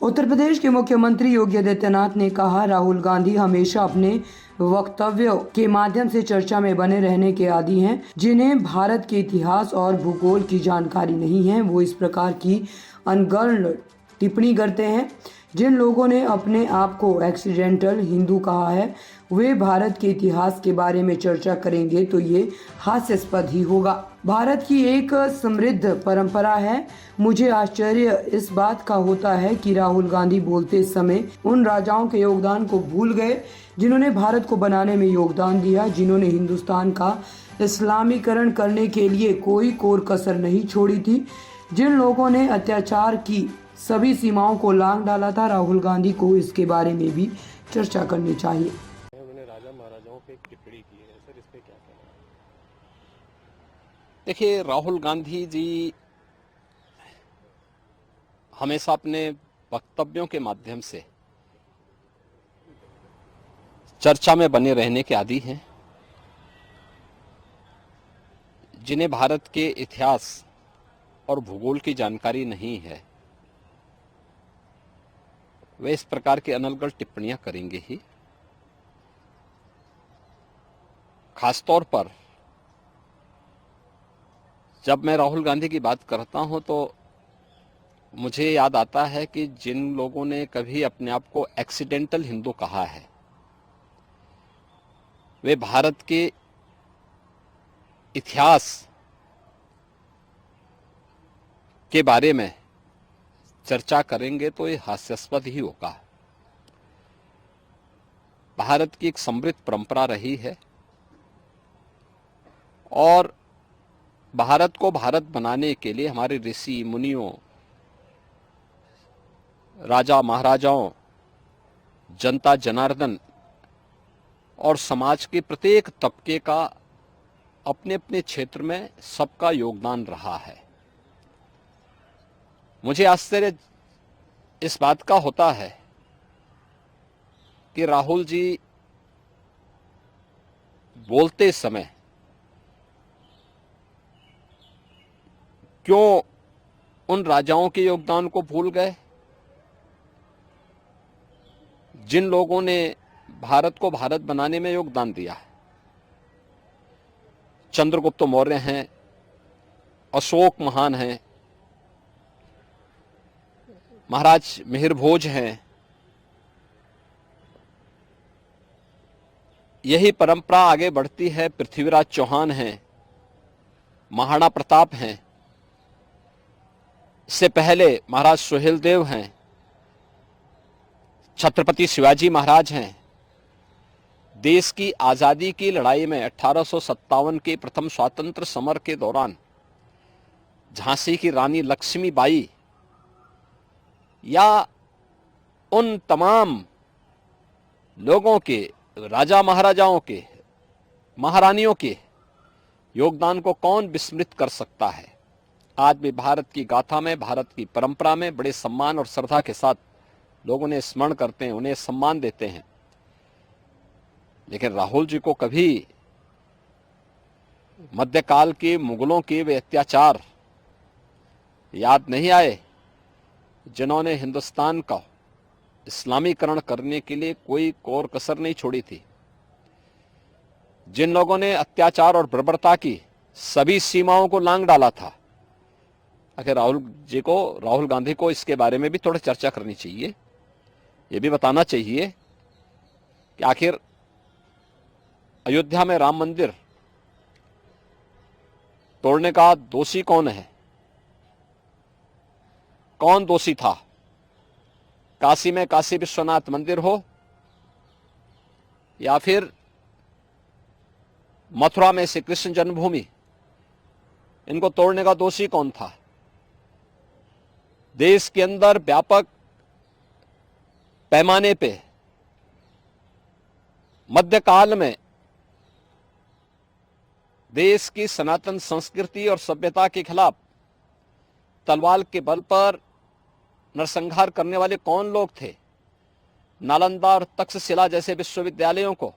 उत्तर प्रदेश के मुख्यमंत्री योगी आदित्यनाथ ने कहा, राहुल गांधी हमेशा अपने वक्तव्यों के माध्यम से चर्चा में बने रहने के आदी हैं। जिन्हें भारत के इतिहास और भूगोल की जानकारी नहीं है, वो इस प्रकार की अनगढ़ टिप्पणी करते हैं। जिन लोगों ने अपने आप को एक्सीडेंटल हिंदू कहा है, वे भारत के इतिहास के बारे में चर्चा करेंगे तो ये हास्यास्पद ही होगा। भारत की एक समृद्ध परंपरा है। मुझे आश्चर्य इस बात का होता है कि राहुल गांधी बोलते समय उन राजाओं के योगदान को भूल गए जिन्होंने भारत को बनाने में योगदान दिया, जिन्होंने हिंदुस्तान का इस्लामीकरण करने के लिए कोई कोर कसर नहीं छोड़ी थी, जिन लोगों ने अत्याचार की सभी सीमाओं को लांघ डाला था। राहुल गांधी को इसके बारे में भी चर्चा करनी चाहिए। उन्होंने राजा महाराजाओं पे एक टिप्पणी की है सर, इस पे क्या कहना है? देखिए, राहुल गांधी जी हमेशा अपने वक्तव्यों के माध्यम से चर्चा में बने रहने के आदी हैं। जिन्हें भारत के इतिहास और भूगोल की जानकारी नहीं है, वे इस प्रकार की अनर्गल टिप्पणियां करेंगे ही। खासतौर पर जब मैं राहुल गांधी की बात करता हूं तो मुझे याद आता है कि जिन लोगों ने कभी अपने आप को एक्सीडेंटल हिंदू कहा है, वे भारत के इतिहास के बारे में चर्चा करेंगे तो ये हास्यास्पद ही होगा। भारत की एक समृद्ध परंपरा रही है और भारत को भारत बनाने के लिए हमारे ऋषि मुनियों, राजा महाराजाओं, जनता जनार्दन और समाज के प्रत्येक तबके का अपने अपने क्षेत्र में सबका योगदान रहा है। मुझे आश्चर्य इस बात का होता है कि राहुल जी बोलते समय क्यों उन राजाओं के योगदान को भूल गए जिन लोगों ने भारत को भारत बनाने में योगदान दिया है। चंद्रगुप्त मौर्य हैं, अशोक महान हैं, महाराज मिहिर भोज हैं। यही परंपरा आगे बढ़ती है। पृथ्वीराज चौहान हैं, महाराणा प्रताप हैं, इससे पहले महाराज सुहेलदेव हैं, छत्रपति शिवाजी महाराज हैं। देश की आजादी की लड़ाई में 1857 के प्रथम स्वातंत्र समर के दौरान झांसी की रानी लक्ष्मीबाई या उन तमाम लोगों के, राजा महाराजाओं के, महारानियों के योगदान को कौन विस्मृत कर सकता है। आज भी भारत की गाथा में, भारत की परंपरा में बड़े सम्मान और श्रद्धा के साथ लोग उन्हें स्मरण करते हैं, उन्हें सम्मान देते हैं। लेकिन राहुल जी को कभी मध्यकाल के मुगलों के वे अत्याचार याद नहीं आए जिन्होंने हिंदुस्तान का इस्लामीकरण करने के लिए कोई कोर कसर नहीं छोड़ी थी, जिन लोगों ने अत्याचार और बर्बरता की सभी सीमाओं को लांघ डाला था। आखिर राहुल गांधी को इसके बारे में भी थोड़ा चर्चा करनी चाहिए। ये भी बताना चाहिए कि आखिर अयोध्या में राम मंदिर तोड़ने का दोषी कौन है, कौन दोषी था। काशी में काशी विश्वनाथ मंदिर हो या फिर मथुरा में श्री कृष्ण जन्मभूमि, इनको तोड़ने का दोषी कौन था। देश के अंदर व्यापक पैमाने पे मध्यकाल में देश की सनातन संस्कृति और सभ्यता के खिलाफ तलवार के बल पर नरसंहार करने वाले कौन लोग थे। नालंदा और तक्षशिला जैसे विश्वविद्यालयों को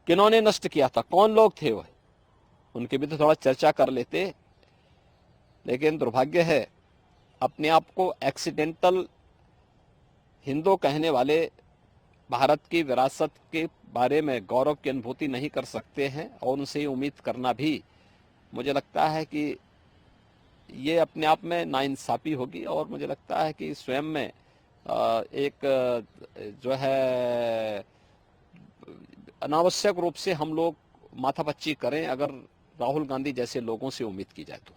किन्होंने नष्ट किया था, कौन लोग थे वह, उनके भी तो थोड़ा चर्चा कर लेते। लेकिन दुर्भाग्य है अपने आप को एक्सीडेंटल हिंदू कहने वाले भारत की विरासत के बारे में गौरव की अनुभूति नहीं कर सकते हैं, और उनसे उम्मीद करना भी मुझे लगता है कि ये अपने आप में नाइंसाफी होगी। और मुझे लगता है कि स्वयं में एक जो है अनावश्यक रूप से हम लोग माथापच्ची करें अगर राहुल गांधी जैसे लोगों से उम्मीद की जाए तो।